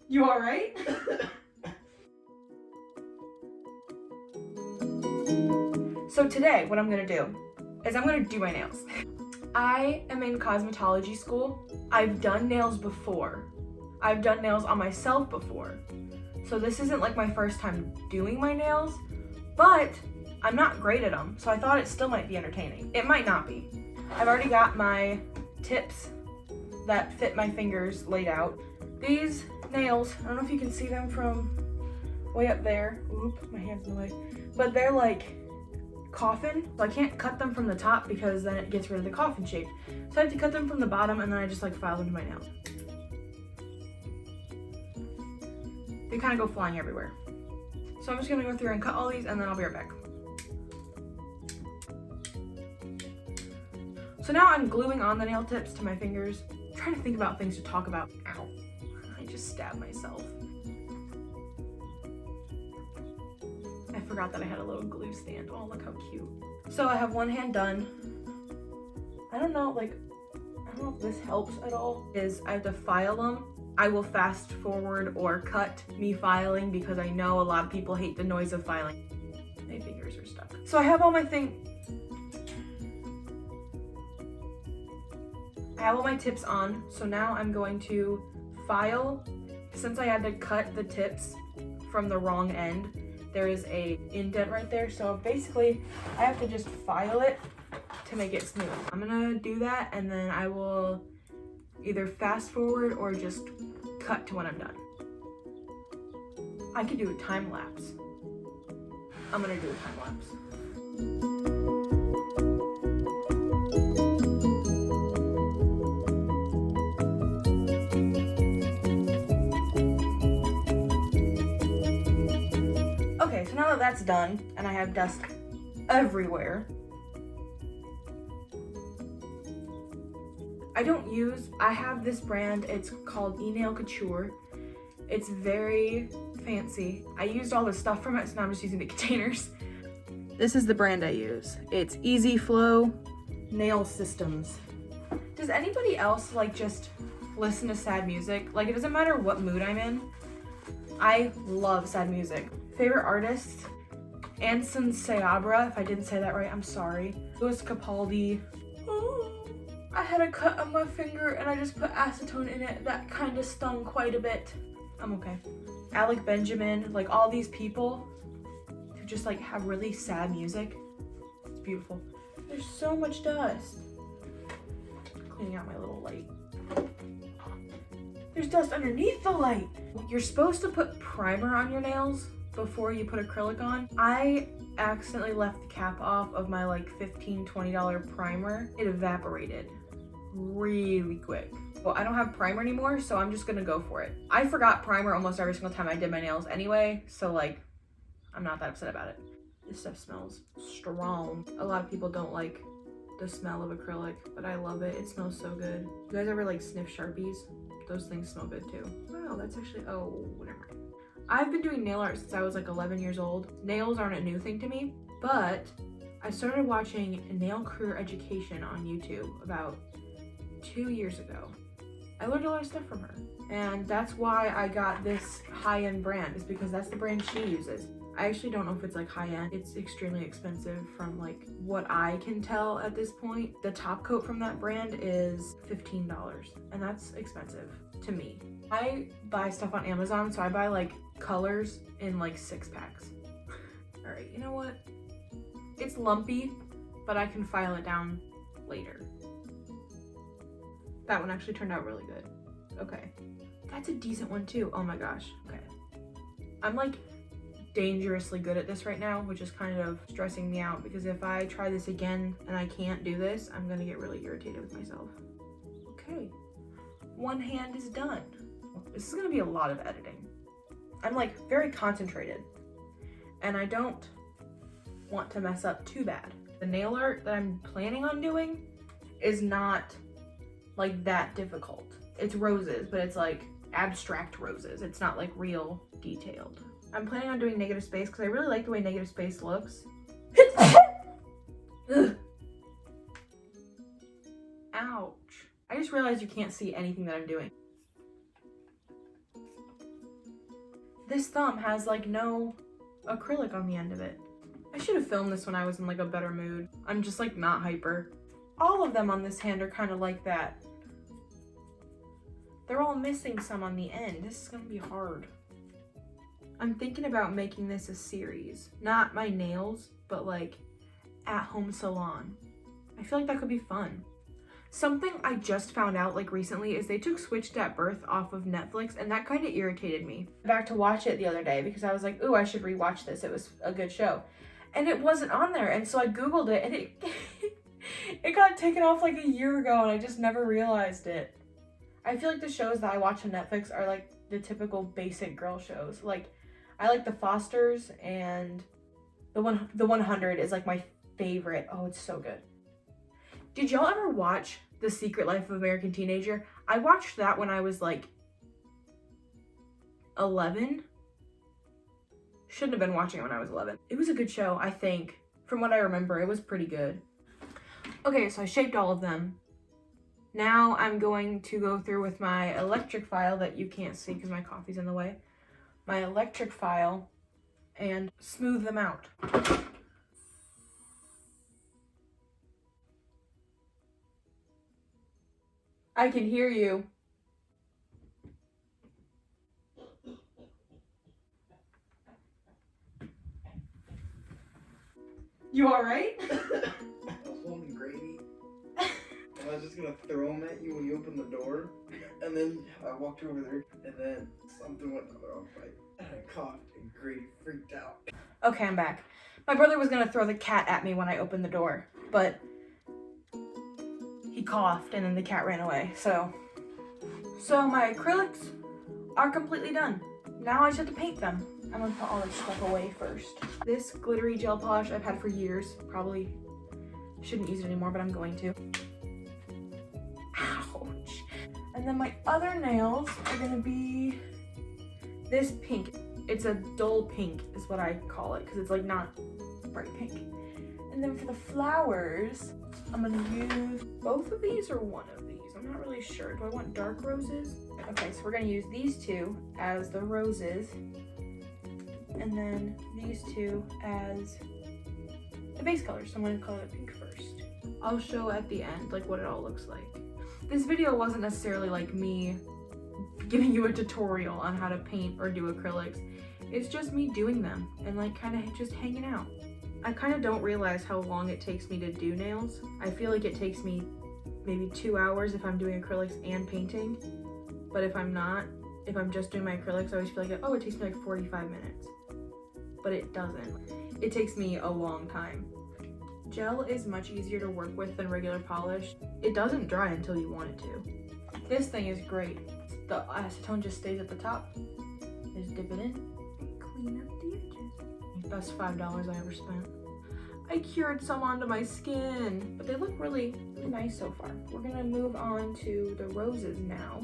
You all right? So today, what I'm gonna do is I'm gonna do my nails. I am in cosmetology school. I've done nails before. I've done nails on myself before. So this isn't like my first time doing my nails, but I'm not great at them. So I thought it still might be entertaining. It might not be. I've already got my tips that fit my fingers laid out. These nails, I don't know if you can see them from way up there. Oop, my hand's in the way. But they're like coffin. So I can't cut them from the top because then it gets rid of the coffin shape. So I have to cut them from the bottom and then I just like file them to my nail. They kind of go flying everywhere. So I'm just gonna go through and cut all these and then I'll be right back. So now I'm gluing on the nail tips to my fingers. I'm trying to think about things to talk about. Ow, I just stabbed myself. I forgot that I had a little glue stand. Oh, look how cute. So I have one hand done. I don't know if this helps at all. Is I have to file them. I will fast forward or cut me filing because I know a lot of people hate the noise of filing. My fingers are stuck. So I have all my tips on. So now I'm going to file. Since I had to cut the tips from the wrong end, there is a indent right there. So basically I have to just file it to make it smooth. I'm gonna do that and then I will either fast forward or just cut to when I'm done. I could do a time lapse. I'm gonna do a time lapse. Okay, so now that that's done and I have dust everywhere, I have this brand, it's called E-Nail Couture. It's very fancy. I used all the stuff from it, so now I'm just using the containers. This is the brand I use. It's Easy Flow Nail Systems. Does anybody else just listen to sad music? Like, it doesn't matter what mood I'm in. I love sad music. Favorite artists? Anson Seabra, if I didn't say that right, I'm sorry. Louis Capaldi. I had a cut on my finger and I just put acetone in it. That kind of stung quite a bit. I'm okay. Alec Benjamin, all these people who just have really sad music. It's beautiful. There's so much dust. Cleaning out my little light. There's dust underneath the light. You're supposed to put primer on your nails before you put acrylic on. I accidentally left the cap off of my $15, $20 primer. It evaporated really quick. Well, I don't have primer anymore, so I'm just gonna go for it. I forgot primer almost every single time I did my nails anyway, so I'm not that upset about it. This stuff smells strong. A lot of people don't like the smell of acrylic, but I love it. It smells so good. You guys ever sniff Sharpies? Those things smell good too. Wow, that's actually, oh, never mind. I've been doing nail art since I was 11 years old. Nails aren't a new thing to me, but I started watching Nail Career Education on YouTube about 2 years ago. I learned a lot of stuff from her. And that's why I got this high-end brand, is because that's the brand she uses. I actually don't know if it's high-end. It's extremely expensive from what I can tell at this point. The top coat from that brand is $15, and that's expensive to me. I buy stuff on Amazon, so I buy colors in 6-packs. All right, you know what? It's lumpy, but I can file it down later. That one actually turned out really good. Okay. That's a decent one too. Oh my gosh. Okay. I'm dangerously good at this right now, which is kind of stressing me out because if I try this again and I can't do this, I'm gonna get really irritated with myself. Okay. One hand is done. This is gonna be a lot of editing. I'm very concentrated and I don't want to mess up too bad. The nail art that I'm planning on doing is not that difficult. It's roses, but it's abstract roses. It's not real detailed. I'm planning on doing negative space because I really like the way negative space looks. Ouch. I just realized you can't see anything that I'm doing. This thumb has like no acrylic on the end of it. I should have filmed this when I was in like a better mood. I'm just like not hyper. All of them on this hand are kind of like that. They're all missing some on the end. This is gonna be hard. I'm thinking about making this a series. Not my nails, but like at-home salon. I feel like that could be fun. Something I just found out like recently is they took Switched at Birth off of Netflix, and that kind of irritated me. Back to watch it the other day because I was like, ooh, I should rewatch this. It was a good show. And it wasn't on there, and so I Googled it, and it it got taken off like a year ago, and I just never realized it. I feel like the shows that I watch on Netflix are like the typical basic girl shows. Like, I like The Fosters, and the 100 is like my favorite. Oh, it's so good. Did y'all ever watch The Secret Life of American Teenager? I watched that when I was like 11. Shouldn't have been watching it when I was 11. It was a good show, I think. From what I remember, it was pretty good. Okay, so I shaped all of them. Now I'm going to go through with my electric file that you can't see because my coffee's in the way. My electric file and smooth them out. I can hear you. You alright? I was holding gravy, and I was just gonna throw them at you when you opened the door, and then I walked over there, and then something went the wrong way, and I coughed, and gravy freaked out. Okay, I'm back. My brother was gonna throw the cat at me when I opened the door, but he coughed and then the cat ran away, so my acrylics are completely done. Now I just have to paint them. I'm gonna put all this stuff away first. This glittery gel polish I've had for years. Probably shouldn't use it anymore, but I'm going to. Ouch. And then my other nails are gonna be this pink. It's a dull pink is what I call it, because it's like not bright pink. And then for the flowers, I'm gonna use both of these or one of these. I'm not really sure. Do I want dark roses? Okay, so we're gonna use these two as the roses, and then these two as the base colors. So I'm gonna color it pink first. I'll show at the end like what it all looks like. This video wasn't necessarily like me giving you a tutorial on how to paint or do acrylics. It's just me doing them and like kind of just hanging out. I kind of don't realize how long it takes me to do nails. I feel like it takes me maybe 2 hours if I'm doing acrylics and painting. But if I'm not, if I'm just doing my acrylics, I always feel like, oh, it takes me like 45 minutes. But it doesn't. It takes me a long time. Gel is much easier to work with than regular polish. It doesn't dry until you want it to. This thing is great. The acetone just stays at the top. Just dip it in and clean up the edges. Best $5 I ever spent. I cured some onto my skin, but they look really, really nice so far. We're gonna move on to the roses now.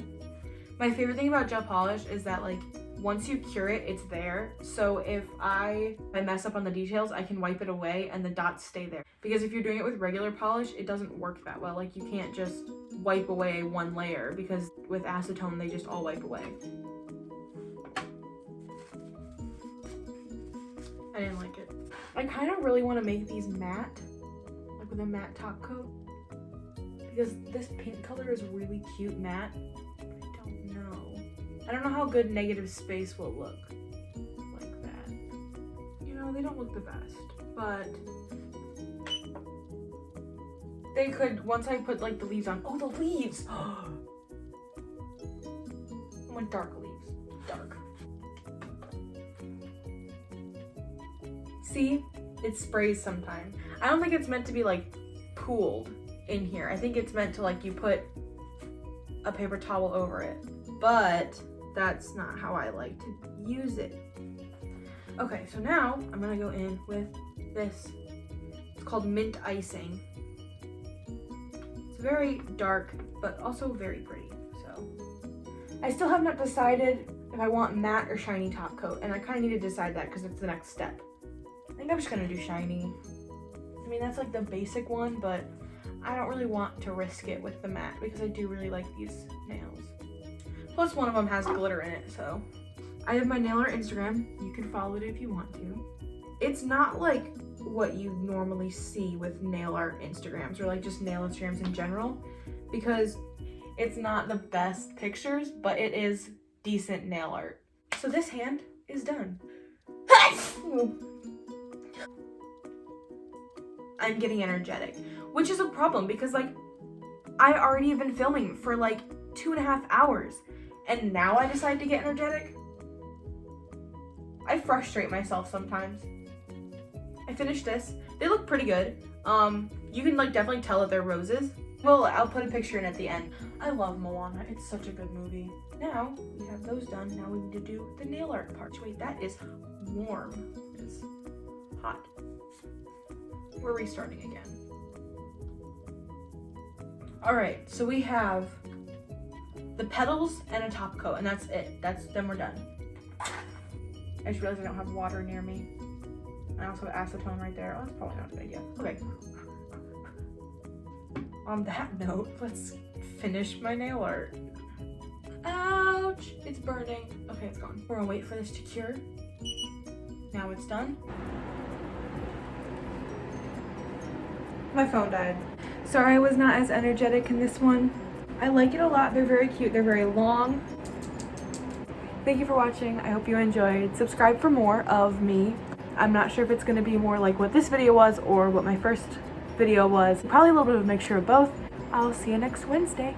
My favorite thing about gel polish is that like once you cure it, it's there. So if I mess up on the details, I can wipe it away and the dots stay there. Because if you're doing it with regular polish, it doesn't work that well. Like you can't just wipe away one layer because with acetone, they just all wipe away. I didn't like it. I kind of really want to make these matte, like with a matte top coat. Because this pink color is really cute matte. I don't know how good negative space will look like that. You know, they don't look the best, but they could, once I put like the leaves on. Oh, the leaves! I want dark leaves. Dark. See? It sprays sometimes. I don't think it's meant to be like pooled in here. I think it's meant to like you put a paper towel over it. But that's not how I like to use it. Okay, so now I'm gonna go in with this. It's called Mint Icing. It's very dark, but also very pretty. So I still have not decided if I want matte or shiny top coat, and I kind of need to decide that because it's the next step. I think I'm just gonna do shiny. I mean, that's like the basic one, but I don't really want to risk it with the matte because I do really like these nails. Plus one of them has glitter in it, so I have my nail art Instagram. You can follow it if you want to. It's not like what you normally see with nail art Instagrams or like just nail Instagrams in general, because it's not the best pictures, but it is decent nail art. So this hand is done. I'm getting energetic, which is a problem because like I already have been filming for like 2.5 hours and now I decide to get energetic. I frustrate myself sometimes. I finished this. They look pretty good. You can like definitely tell that they're roses. Well, I'll put a picture in at the end. I love Moana. It's such a good movie. Now we have those done. Now we need to do the nail art part. Wait, that is warm. It's hot. We're restarting again. All right, so we have the petals and a top coat, and that's it. Then we're done. I just realized I don't have water near me. I also have acetone right there. Oh, that's probably not a good idea. Okay. On that note, let's finish my nail art. Ouch! It's burning. Okay, it's gone. We're gonna wait for this to cure. Now it's done. My phone died. Sorry I was not as energetic in this one. I like it a lot. They're very cute. They're very long. Thank you for watching. I hope you enjoyed. Subscribe for more of me. I'm not sure if it's going to be more like what this video was or what my first video was. Probably a little bit of a mixture of both. I'll see you next Wednesday.